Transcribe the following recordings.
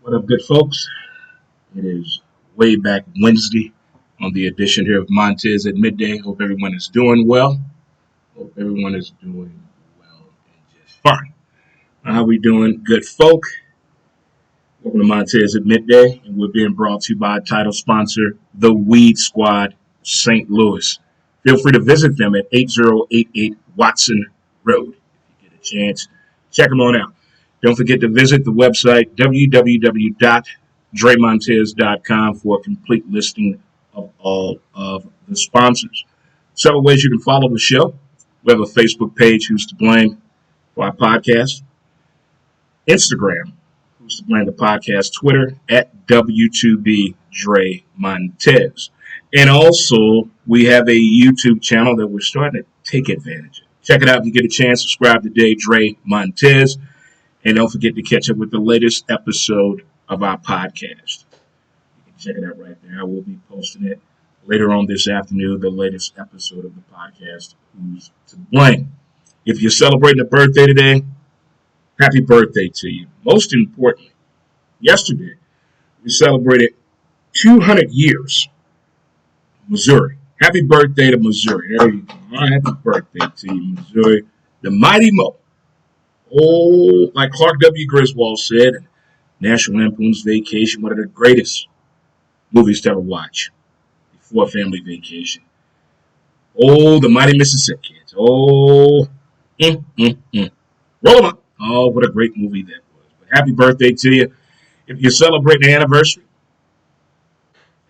What up, good folks? It is way back Wednesday on the edition here of Montez at midday. Hope everyone is doing well. Hope everyone is doing well and just fine. How we doing, good folk? Welcome to Montez at midday, and we're being brought to you by title sponsor, The Weed Squad, St. Louis. Feel free to visit them at 8088 Watson Road. If you get a chance, check them on out. Don't forget to visit the website www.dremontez.com for a complete listing of all of the sponsors. Several ways you can follow the show. We have a Facebook page, Who's to Blame, for our podcast. Instagram, Who's to Blame the podcast. Twitter, at W2B Dre Montez. And also, we have a YouTube channel that we're starting to take advantage of. Check it out if you get a chance. Subscribe today, Dre Montez. And don't forget to catch up with the latest episode of our podcast. You can check it out right there. I will be posting it later on this afternoon, the latest episode of the podcast, Who's to Blame. If you're celebrating a birthday today, happy birthday to you. Most importantly, yesterday, we celebrated 200 years, Missouri. Happy birthday to Missouri. There you go. Happy birthday to you, Missouri. The Mighty Mo. Oh, like Clark W. Griswold said, National Lampoon's Vacation, one of the greatest movies to ever watch before Family Vacation. Oh, the Mighty Mississippi Kids. Oh, Roll them up. Oh, what a great movie that was. But happy birthday to you. If you're celebrating an anniversary,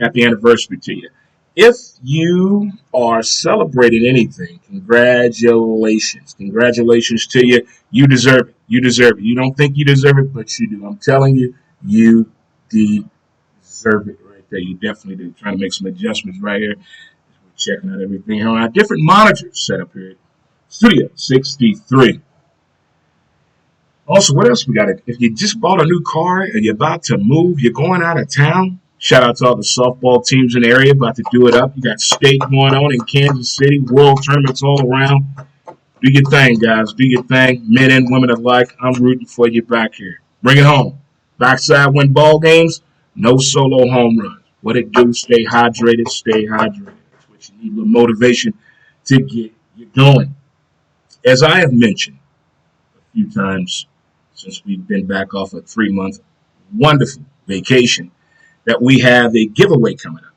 happy anniversary to you. If you are celebrating anything, congratulations. Congratulations to you. You deserve it. You deserve it. You don't think you deserve it, but you do. I'm telling you, you deserve it right there. You definitely do. Trying to make some adjustments right here. We're checking out everything here on our different monitors set up here at Studio 63. Also, what else we got? If you just bought a new car and you're about to move, you're going out of town, shout out to all the softball teams in the area about to do it up. You got state going on in Kansas City, world tournaments all around. Do your thing, guys. Do your thing. Men and women alike, I'm rooting for you back here. Bring it home. Backside win ball games, no solo home runs. What it do, stay hydrated, stay hydrated. That's what you need, a little motivation to get you going. As I have mentioned a few times since we've been back off a 3-month wonderful vacation, that we have a giveaway coming up.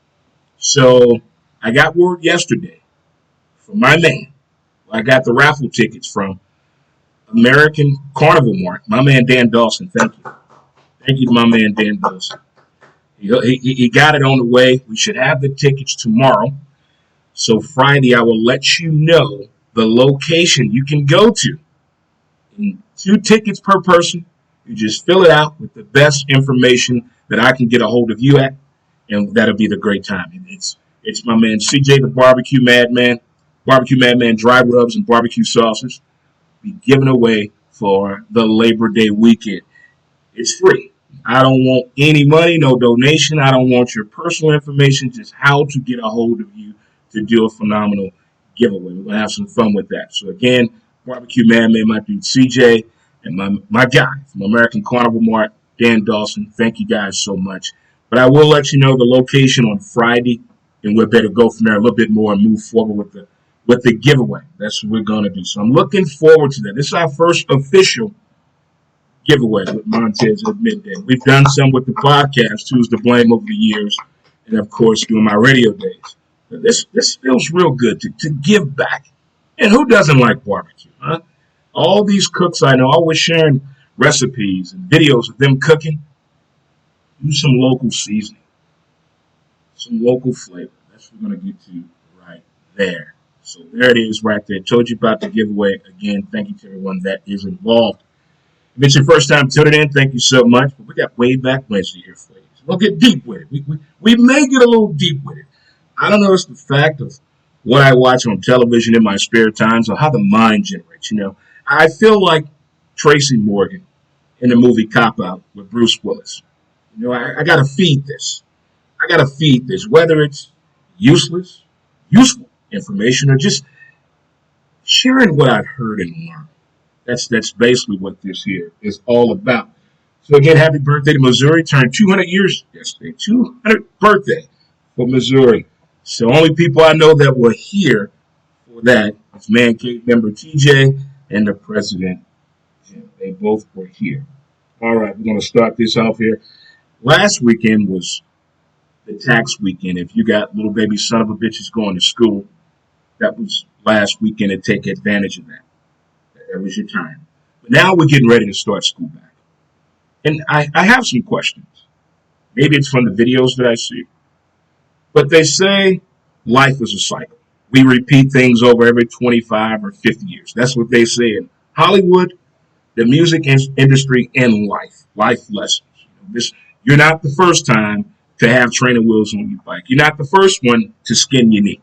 So I got word yesterday from my man. I got the raffle tickets from American Carnival Mart. My man Dan Dawson, thank you. Thank you to my man Dan Dawson. He got it on the way. We should have the tickets tomorrow. So Friday I will let you know the location you can go to. And 2 tickets per person. You just fill it out with the best information that I can get a hold of you at, and that'll be the great time. It's my man CJ the Barbecue Madman dry rubs and barbecue sauces. Be given away for the Labor Day weekend. It's free. I don't want any money, no donation. I don't want your personal information, just how to get a hold of you to do a phenomenal giveaway. We're going to have some fun with that. So again, Barbecue Madman, my dude CJ, and my guy from American Carnival Mart, Dan Dawson. Thank you guys so much. But I will let you know the location on Friday, and we'll better go from there a little bit more and move forward with the giveaway. That's what we're going to do. So I'm looking forward to that. This is our first official giveaway with Montez at midday. We've done some with the podcast, Who's to Blame, over the years, and of course doing my radio days. But this feels real good to give back. And who doesn't like barbecue, huh? All these cooks I know, always sharing recipes and videos of them cooking. Do some local seasoning, some local flavor. That's what we're going to get to right there. So there it is right there. Told you about the giveaway. Again, thank you to everyone that is involved. If it's your first time tuning in, thank you so much. But we got way back Wednesday here for you. So we'll get deep with it. We may get a little deep with it. I don't know if it's the fact of what I watch on television in my spare times or how the mind generates. I feel like Tracy Morgan in the movie Cop Out with Bruce Willis. I got to feed this. Whether it's useful information or just sharing what I've heard and learned. That's basically what this here is all about. So again, happy birthday to Missouri. Turned 200 years yesterday. 200th birthday for Missouri. So only people I know that were here for that is Man Cave member TJ and the president Jim. They both were here. All right, we're going to start this off here. Last weekend was the tax weekend. If you got little baby son of a bitches going to school, that was last weekend to take advantage of that. That was your time. But now we're getting ready to start school back. And I have some questions. Maybe it's from the videos that I see. But they say life is a cycle. We repeat things over every 25 or 50 years. That's what they say in Hollywood, the music industry, and life lessons. You're not the first time to have training wheels on your bike. You're not the first one to skin your knee.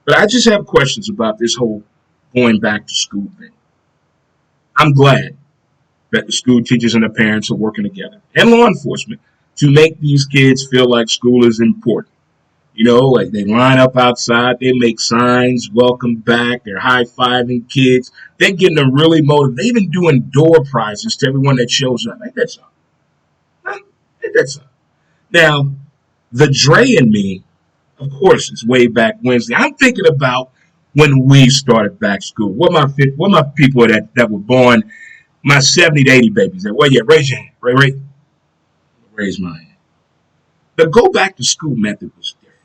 But I just have questions about this whole going back to school thing. I'm glad that the school teachers and the parents are working together, and law enforcement, to make these kids feel like school is important. Like they line up outside, they make signs, welcome back, they're high-fiving kids. They're getting them really motivated. They're even doing door prizes to everyone that shows up. Ain't that something? Huh? Ain't that something? Now, the Dre in me, of course, it's way back Wednesday. I'm thinking about when we started back school. What my people that were born, my 70 to 80 babies. Well, yeah, raise your hand. Raise my hand. The go back to school method was different.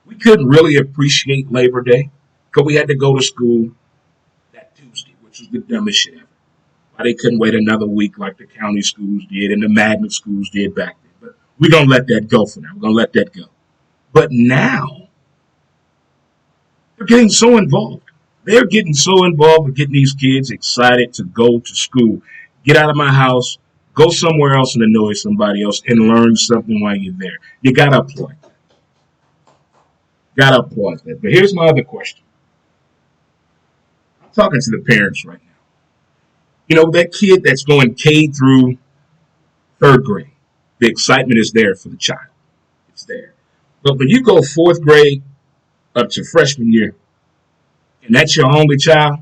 We couldn't really appreciate Labor Day because we had to go to school that Tuesday, which was the dumbest shit ever. Why they couldn't wait another week like the county schools did and the magnet schools did back then. But we're going to let that go for now. We're going to let that go. But now, they're getting so involved. They're getting so involved with getting these kids excited to go to school. Get out of my house, go somewhere else and annoy somebody else and learn something while you're there. You got to applaud that. Got to applaud that. But here's my other question. I'm talking to the parents right now. That kid that's going K through third grade, the excitement is there for the child. It's there. But when you go fourth grade up to freshman year, and that's your only child,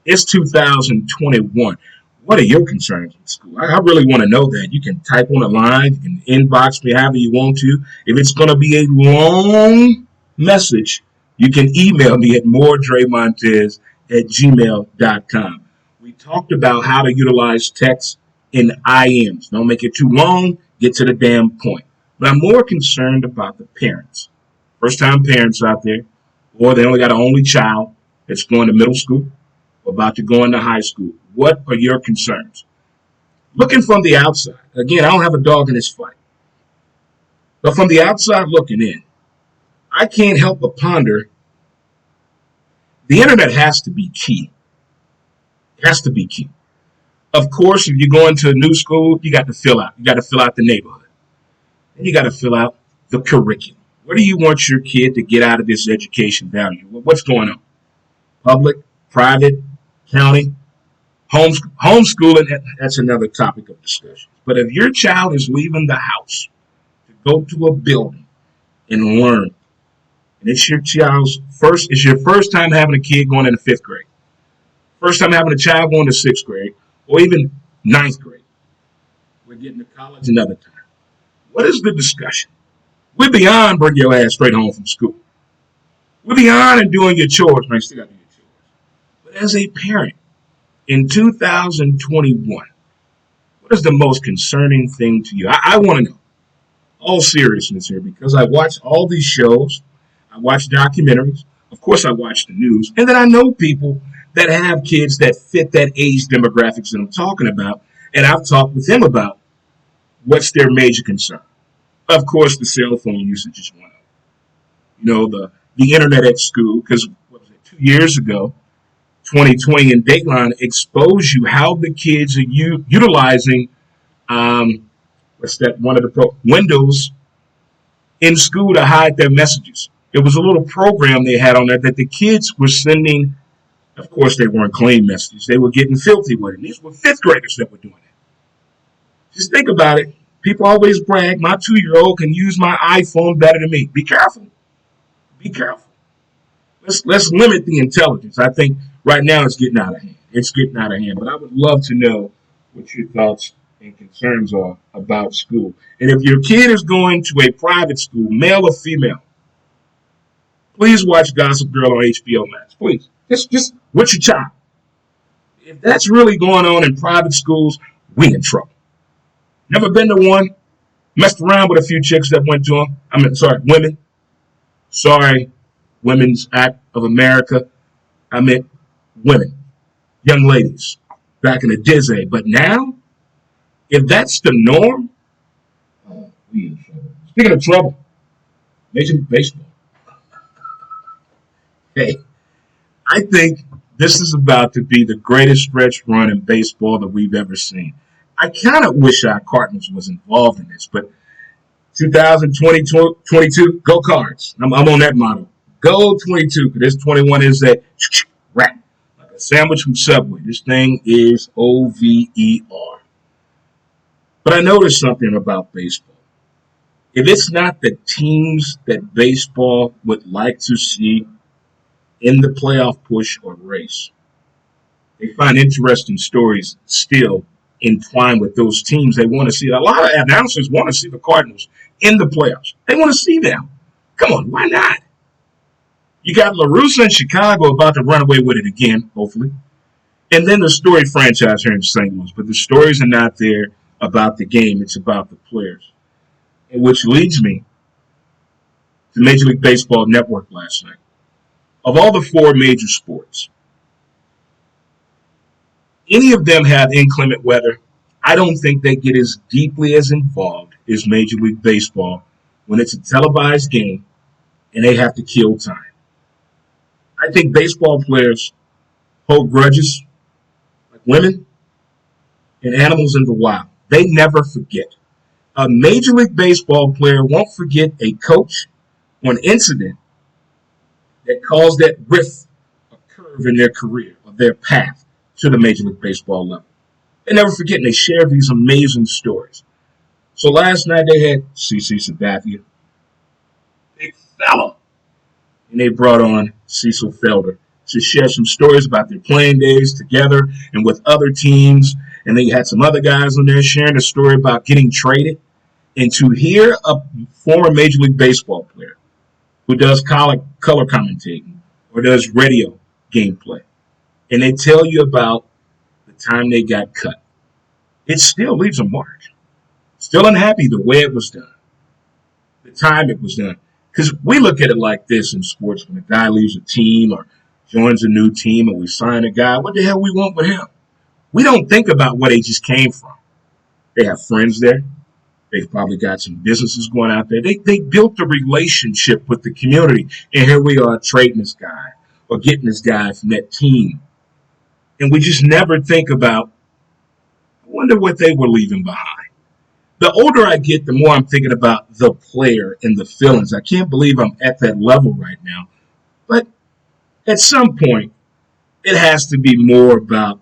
it's 2021. What are your concerns in school? I really want to know that. You can type on a line. You can inbox me however you want to. If it's going to be a long message, you can email me at moredremontez@gmail.com. We talked about how to utilize text in IMs. Don't make it too long. Get to the damn point. But I'm more concerned about the parents. First-time parents out there, or they only got an only child that's going to middle school or about to go into high school. What are your concerns? Looking from the outside, again, I don't have a dog in this fight, but from the outside looking in, I can't help but ponder the internet has to be key. It has to be key. Of course, if you're going to a new school, you got to fill out. You got to fill out the neighborhood. Then you got to fill out the curriculum. What do you want your kid to get out of this education value? What's going on? Public, private, county, homeschooling, that's another topic of discussion. But if your child is leaving the house to go to a building and learn, and it's your first time having a kid going into fifth grade, first time having a child going to sixth grade, or even ninth grade, we're getting to college another time. What is the discussion? We're beyond bring your ass straight home from school. We're beyond and doing your chores. Man, you still got to do your chores. But as a parent, in 2021, what is the most concerning thing to you? I want to know. All seriousness here, because I watch all these shows. I watch documentaries. Of course, I watch the news. And then I know people that have kids that fit that age demographics that I'm talking about. And I've talked with them about what's their major concern. Of course, the cell phone usage is one of them. The internet at school, because 2 years ago, 2020 in Dateline exposed you how the kids are utilizing one of the Windows in school to hide their messages. It was a little program they had on there that the kids were sending. Of course, they weren't clean messages. They were getting filthy with it. These were fifth graders that were doing it. Just think about it. People always brag, my 2-year-old can use my iPhone better than me. Be careful. Be careful. Let's limit the intelligence. I think right now it's getting out of hand. It's getting out of hand. But I would love to know what your thoughts and concerns are about school. And if your kid is going to a private school, male or female, please watch Gossip Girl on HBO Max. Please. Just with your child. If that's really going on in private schools, we in trouble. Never been to one. Messed around with a few chicks that went to them. Women. Sorry, Women's Act of America. I meant women, young ladies, back in the Disney. But now, if that's the norm, we in trouble. Speaking of trouble, Major League Baseball. Hey, I think this is about to be the greatest stretch run in baseball that we've ever seen. I kind of wish our Cardinals was involved in this, but 2022, go Cards. I'm on that motto. Go 22, because this 21 is that wrap. Like a sandwich from Subway. This thing is OVER. But I noticed something about baseball. If it's not the teams that baseball would like to see in the playoff push or race, they find interesting stories still entwined with those teams they want to see. A lot of announcers want to see the Cardinals in the playoffs. They want to see them. Come on, why not? You got La Russa in Chicago about to run away with it again, hopefully. And then the storied franchise here in St. Louis. But the stories are not there about the game. It's about the players. Which leads me to Major League Baseball Network last night. Of all the four major sports, any of them have inclement weather. I don't think they get as deeply as involved as Major League Baseball when it's a televised game and they have to kill time. I think baseball players hold grudges like women and animals in the wild. They never forget. A Major League Baseball player won't forget a coach or an incident that caused that rift, a curve in their career or their path to the Major League Baseball level. They never forget, and they share these amazing stories. So last night they had CC Sabathia, big fella, and they brought on Cecil Felder to share some stories about their playing days together and with other teams. And they had some other guys on there sharing a story about getting traded. And to hear a former Major League Baseball player who does color commentating or does radio gameplay, and they tell you about the time they got cut, it still leaves a mark. Still unhappy the way it was done, the time it was done. Because we look at it like this in sports: when a guy leaves a team or joins a new team and we sign a guy, what the hell we want with him? We don't think about where they just came from. They have friends there. They've probably got some businesses going out there. They built a relationship with the community. And here we are trading this guy or getting this guy from that team. And we just never think about, I wonder what they were leaving behind. The older I get, the more I'm thinking about the player and the feelings. I can't believe I'm at that level right now. But at some point, it has to be more about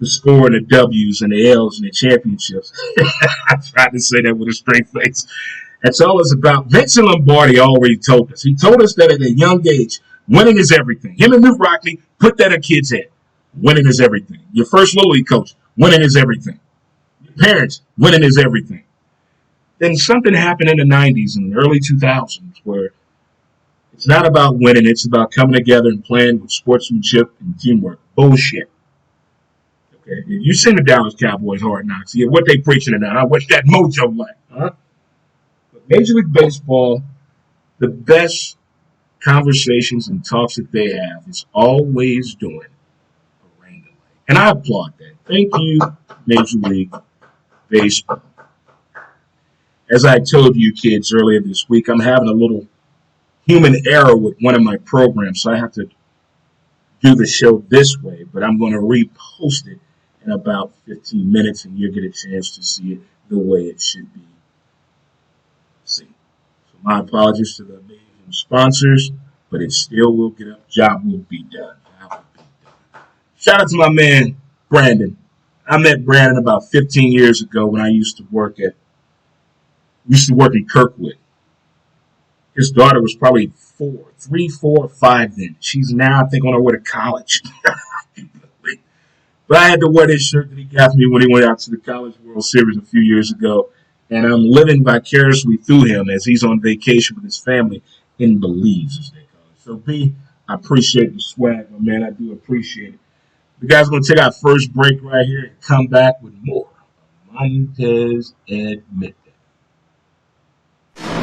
the score and the W's and the L's and the championships. I tried to say that with a straight face. That's all it's about. Vincent Lombardi already told us. He told us that at a young age, winning is everything. Him and Luke Rockney put that in kids' head. Winning is everything. Your first Little League coach, winning is everything. Your parents, winning is everything. Then something happened in the 90s and the early 2000s where it's not about winning. It's about coming together and playing with sportsmanship and teamwork. Bullshit. Okay, you seen the Dallas Cowboys Hard Knocks. Yeah, what they preaching tonight? I wish that mojo like. Huh? But Major League Baseball, the best conversations and talks that they have is always doing a rain delay. And I applaud that. Thank you, Major League Baseball. As I told you kids earlier this week, I'm having a little human error with one of my programs, so I have to do the show this way, but I'm going to repost it in about 15 minutes, and you'll get a chance to see it the way it should be seen. So my apologies to the amazing sponsors, but it still will get up. Job will be done. Shout out to my man, Brandon. I met Brandon about 15 years ago when I used to work in Kirkwood. His daughter was probably 3, 4, 5 then. She's now, I think, on her way to college. But I had to wear this shirt that he got me when he went out to the College World Series a few years ago. And I'm living vicariously through him as he's on vacation with his family in Belize, as they call it. So, B, I appreciate the swag, my man. I do appreciate it. The guys going to take our first break right here and come back with more Montez at Midday.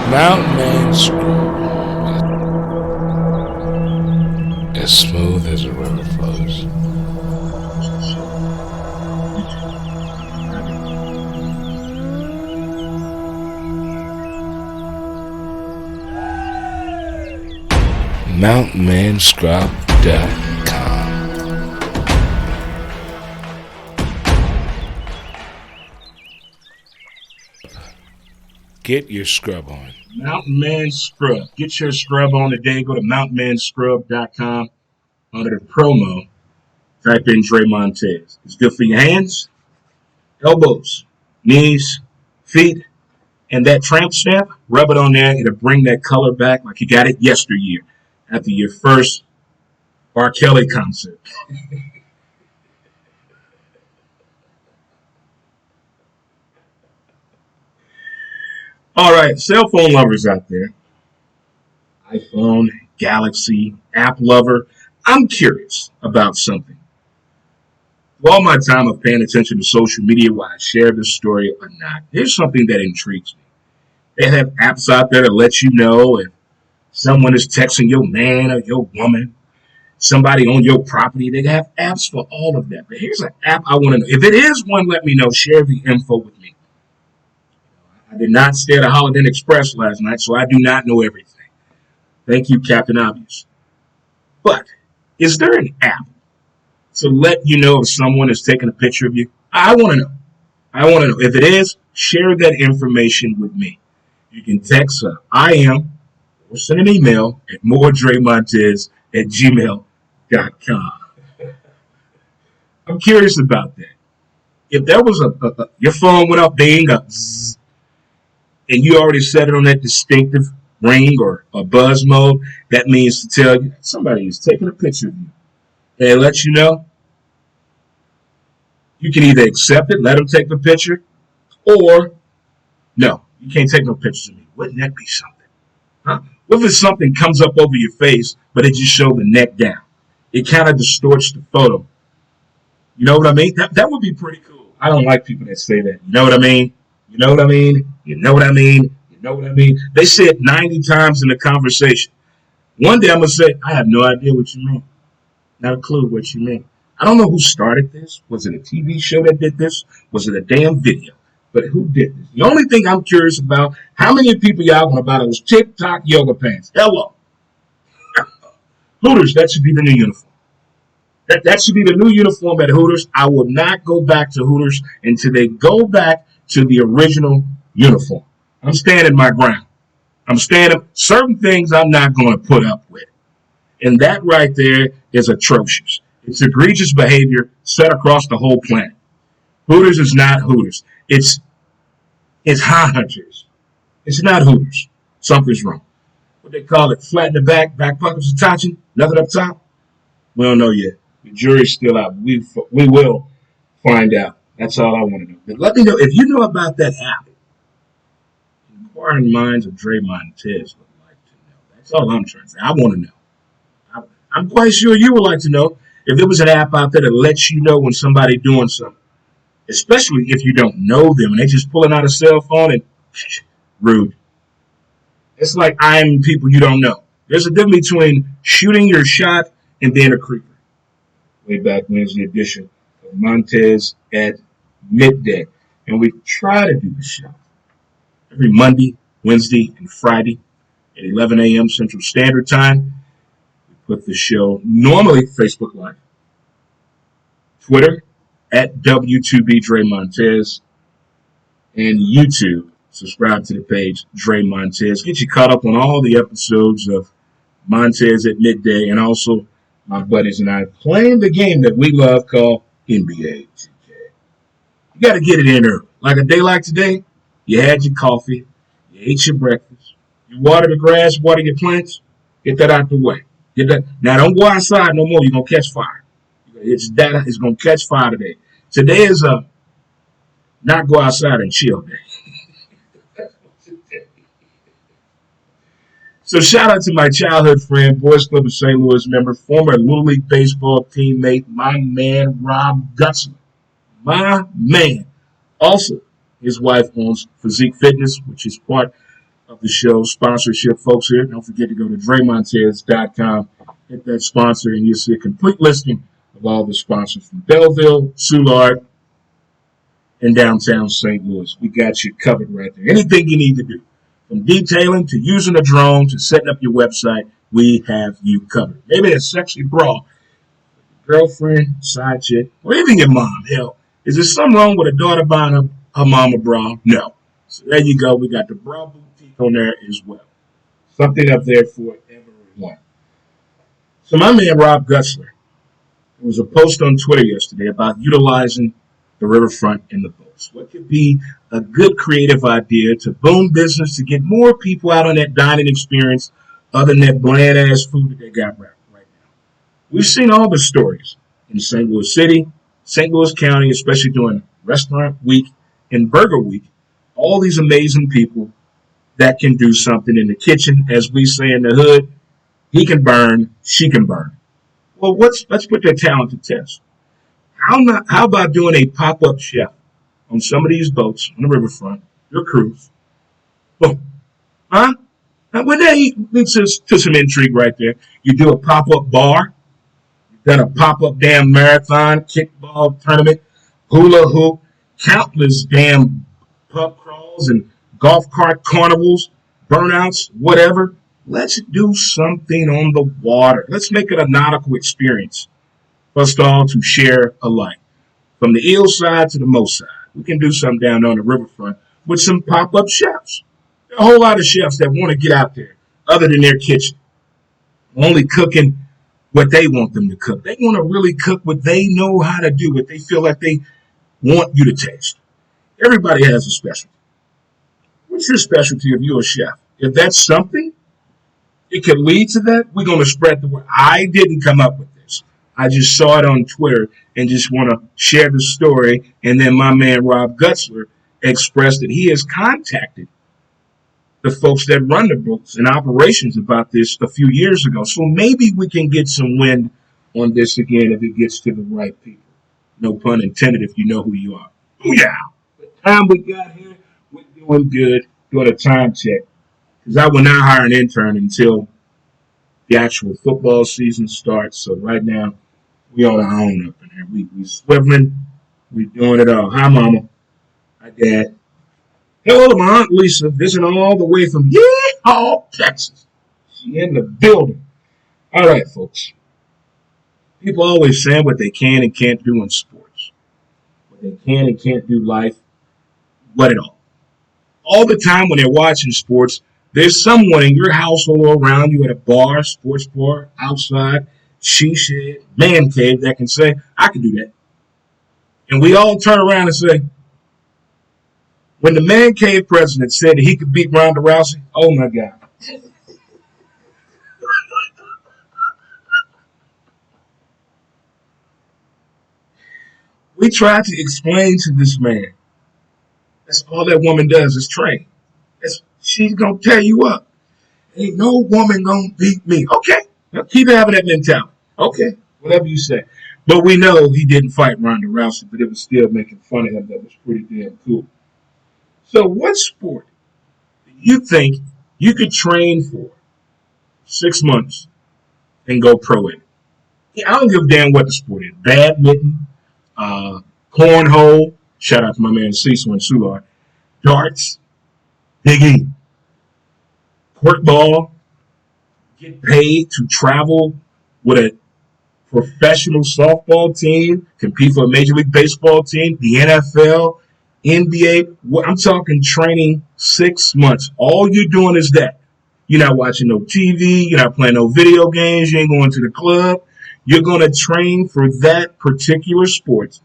Mountain Man Screw. As smooth as a river flows. MountainManScrub.com. Get your scrub on. Mountain Man Scrub. Get your scrub on today. Go to mountainmanscrub.com. Under the promo, type in Dre Montez. It's good for your hands, elbows, knees, feet, and that tramp stamp. Rub it on there. It'll bring that color back like you got it yesteryear after your first R. Kelly concert. All right, cell phone lovers out there. iPhone, Galaxy, app lover. I'm curious about something. All my time of paying attention to social media, why I share this story or not, here's something that intrigues me. They have apps out there to let you know if someone is texting your man or your woman, somebody on your property. They have apps for all of that. But here's an app I want to know. If it is one, let me know. Share the info with me. I did not stay at a Holiday Inn Express last night, so I do not know everything. Thank you, Captain Obvious. But is there an app to let you know if someone is taking a picture of you? I want to know. I want to know. If it is, share that information with me. You can text I am or send an email at moredremontez@gmail.com. I'm curious about that. If there was your phone went up, bing, up, zzz, and you already set it on that distinctive ring or a buzz mode, that means to tell you somebody is taking a picture of you. And it lets you know. You can either accept it, let them take the picture, or no, you can't take no pictures of me. Wouldn't that be something? Huh? What if something comes up over your face, but it just shows the neck down? It kind of distorts the photo. You know what I mean? That would be pretty cool. I don't like people that say that. You know what I mean? You know what I mean? You know what I mean? You know what I mean? They say it 90 times in the conversation. One day I'm going to say, I have no idea what you mean. Not a clue what you mean. I don't know who started this. Was it a TV show that did this? Was it a damn video? But who did this? The only thing I'm curious about, how many people y'all going to buy those TikTok yoga pants? Hello. Hooters, that should be the new uniform. That should be the new uniform at Hooters. I will not go back to Hooters until they go back to the original uniform. I'm standing my ground. I'm standing. Certain things I'm not going to put up with. And that right there is atrocious. It's egregious behavior set across the whole planet. Hooters is not Hooters. It's Hunters. It's not Hooters. Something's wrong. What they call it, flat in the back pockets attaching, nothing up top. We don't know yet. The jury's still out. We will find out. That's all I want to know. But let me know if you know about that app. Inquiring minds of Dre Montez would like to know. That's all I'm trying to say. I want to know. I'm quite sure you would like to know if there was an app out there that lets you know when somebody's doing something. Especially if you don't know them and they just pulling out a cell phone and rude. It's like eyeing people you don't know. There's a difference between shooting your shot and being a creeper. Way back Wednesday edition of Montez at Midday. And we try to do the show every Monday, Wednesday, and Friday at 11 a.m. Central Standard Time. We put the show normally Facebook Live, Twitter at W2B Dre Montez, and YouTube. Subscribe to the page Dre Montez. Get you caught up on all the episodes of Montez at Midday, and also my buddies and I playing the game that we love called NBA 2K. You got to get it in early. Like a day like today, you had your coffee, you ate your breakfast, you water the grass, water your plants, get that out the way. Get that. Now don't go outside no more. You're going to catch fire. You're It's going to catch fire today. Today is a not go outside and chill day. So shout out to my childhood friend, Boys Club of St. Louis member, former Little League baseball teammate, my man Rob Gutzler. My man. Also, his wife owns Physique Fitness, which is part of the show's sponsorship. Folks here, don't forget to go to DreMontez.com, hit that sponsor, and you'll see a complete listing of all the sponsors from Belleville, Soulard, and downtown St. Louis. We got you covered right there. Anything you need to do, from detailing to using a drone to setting up your website, we have you covered. Maybe a sexy bra, girlfriend, side chick, or even your mom. Hell, is there something wrong with a daughter buying her mom a bra? No. So there you go. We got the bra boutique on there as well. Something up there for everyone. So my man Rob Gutzler, there was a post on Twitter yesterday about utilizing the riverfront and the boats. What could be a good creative idea to boom business, to get more people out on that dining experience other than that bland-ass food that they got right now. We've seen all the stories in St. Louis City, St. Louis County, especially during Restaurant Week and Burger Week, all these amazing people that can do something in the kitchen, as we say in the hood. He can burn, she can burn. Well, let's put their talent to test. How about doing a pop-up chef on some of these boats on the riverfront, your cruise? Boom. Huh? Well, that leads to some intrigue right there. You do a pop-up bar. You've done a pop-up damn marathon, kickball tournament, hula hoop, countless damn pub crawls and golf cart carnivals, burnouts, whatever. Let's do something on the water. Let's make it a nautical experience for us all to share alike. From the eel side to the mo side. We can do something down on the riverfront with some pop-up chefs. There are a whole lot of chefs that want to get out there other than their kitchen. Only cooking what they want them to cook. They want to really cook what they know how to do, what they feel like they want you to taste. Everybody has a specialty. What's your specialty if you're a chef? If that's something, it could lead to that. We're going to spread the word. I didn't come up with this. I just saw it on Twitter and just want to share the story. And then my man Rob Gutzler expressed that he has contacted the folks that run the books and operations about this a few years ago. So maybe we can get some wind on this again if it gets to the right people. No pun intended if you know who you are. Booyah! The time we got here, we're doing good. Doing a time check. Because I will not hire an intern until the actual football season starts. So right now, we on our own up in here. We swiveling. We doing it all. Hi, Mama. Hi, Dad. Hello to my Aunt Lisa, visiting all the way from Yeehaw, Texas. She in the building. All right, folks. People always saying what they can and can't do in sports. What they can and can't do in life. What it all. All the time when they're watching sports, there's someone in your household or around you at a bar, sports bar, outside, she shed, man cave that can say, I can do that. And we all turn around and say, when the man cave president said that he could beat Ronda Rousey, oh my God. We tried to explain to this man. That's all that woman does is train. She's going to tear you up. Ain't no woman going to beat me. Okay. Now keep having that mentality. Okay. Whatever you say. But we know he didn't fight Ronda Rousey, but it was still making fun of him. That was pretty damn cool. So what sport do you think you could train for 6 months and go pro in? I don't give a damn what the sport is. Badminton, cornhole, shout out to my man Cecil and Soulard, darts, Big E, corkball, get paid to travel with a professional softball team, compete for a Major League Baseball team, the NFL, NBA. I'm talking training 6 months. All you're doing is that. You're not watching no TV. You're not playing no video games. You ain't going to the club. You're going to train for that particular sport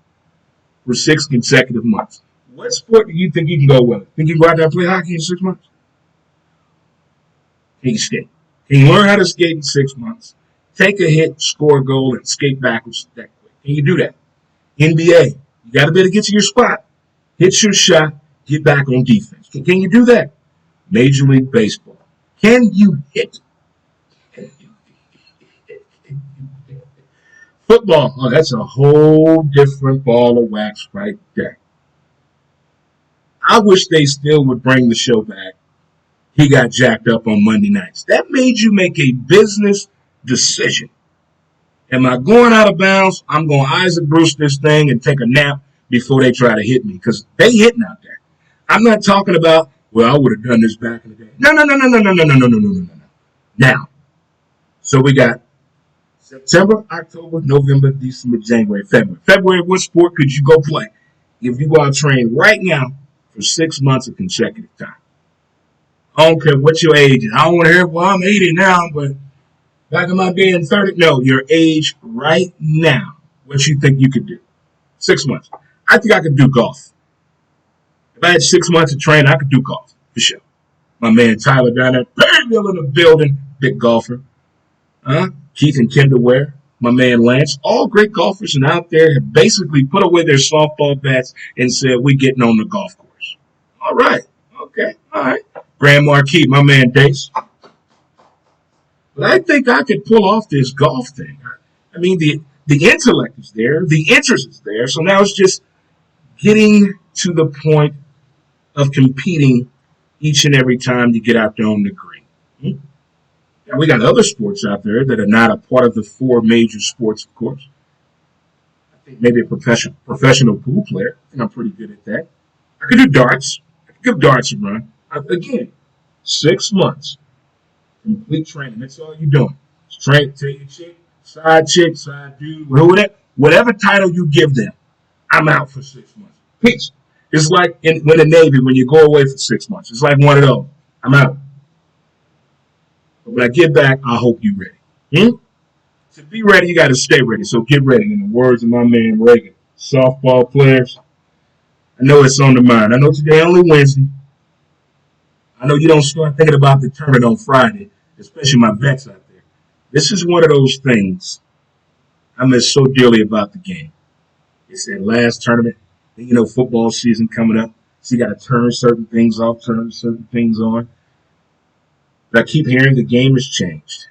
for 6 consecutive months. What sport do you think you can go with? Think you can go out there and play hockey in 6 months? Can you skate? Can you learn how to skate in 6 months? Take a hit, score a goal, and skate backwards that quick. Can you do that? NBA, you got to be able to get to your spot, hit your shot, get back on defense. Can you do that? Major League Baseball, can you hit? Football, oh, that's a whole different ball of wax right there. I wish they still would bring the show back. He got jacked up on Monday nights. That made you make a business decision. Am I going out of bounds? I'm going to Isaac Bruce this thing and take a nap before they try to hit me, because they hitting out there. I'm not talking about, well, I would have done this back in the day. No. Now, so we got September, October, November, December, January, February. February, what sport could you go play if you go out train right now for 6 months of consecutive time? I don't care what your age is. I don't want to hear, well, I'm 80 now, but back in my day in 30. No, your age right now. What you think you could do? 6 months. I think I could do golf. If I had 6 months of training, I could do golf for sure. My man Tyler down there, Perryville in the building, big golfer. Keith and Kendall Ware, my man Lance, all great golfers, and out there have basically put away their softball bats and said, we getting on the golf course. All right. Okay. All right. Grand Marquis, my man Dace. But I think I could pull off this golf thing. I mean, the intellect is there. The interest is there. So now it's just getting to the point of competing each and every time you get out there on the green. Now, we got other sports out there that are not a part of the four major sports, of course. I think maybe a professional pool player. I think I'm pretty good at that. I could do darts. I could give darts a run. Again, 6 months. Complete training. That's all you're doing. Train, tell your chick, side dude, whatever title you give them, I'm out for 6 months. Peace. It's like when the Navy, when you go away for 6 months. It's like one of those. I'm out. But when I get back, I hope you're ready. To be ready, you got to stay ready. So get ready. In the words of my man Reagan, softball players, I know it's on the mind. I know today only Wednesday. I know you don't start thinking about the tournament on Friday, especially my vets out there. This is one of those things I miss so dearly about the game. It's that last tournament. Then, football season coming up. So you got to turn certain things off, turn certain things on. But I keep hearing the game has changed.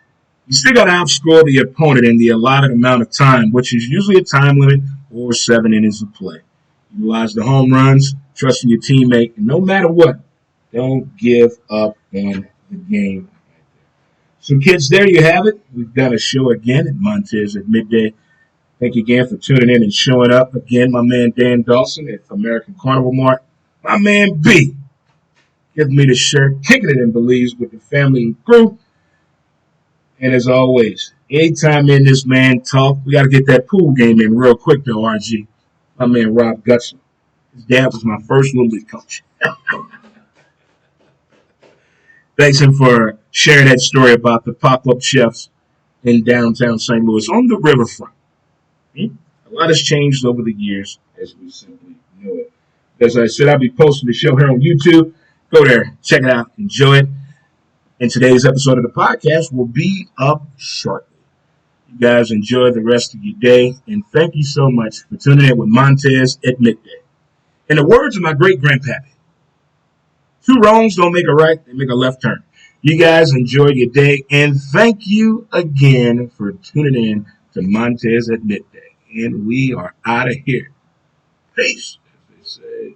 You still got to outscore the opponent in the allotted amount of time, which is usually a time limit or 7 innings of play. Utilize the home runs, trust in your teammate, and no matter what, don't give up on the game. So, kids, there you have it. We've got a show again at Montez at midday. Thank you again for tuning in and showing up. Again, my man Dan Dawson at American Carnival Mart. My man B, giving me the shirt, kicking it in Belize with the family and crew. And as always, anytime me and this man talk, we got to get that pool game in real quick, though, RG. My man Rob Gutson. His dad was my first Little League coach. Thanks him for sharing that story about the pop-up chefs in downtown St. Louis on the riverfront. A lot has changed over the years, as we simply know it. As I said, I'll be posting the show here on YouTube. Go there, check it out, enjoy it. And today's episode of the podcast will be up shortly. You guys enjoy the rest of your day, and thank you so much for tuning in with Montez at midday. In the words of my great-grandpappy, 2 wrongs don't make a right, they make a left turn. You guys enjoy your day, and thank you again for tuning in to Montez at midday. And we are out of here. Peace, as they say.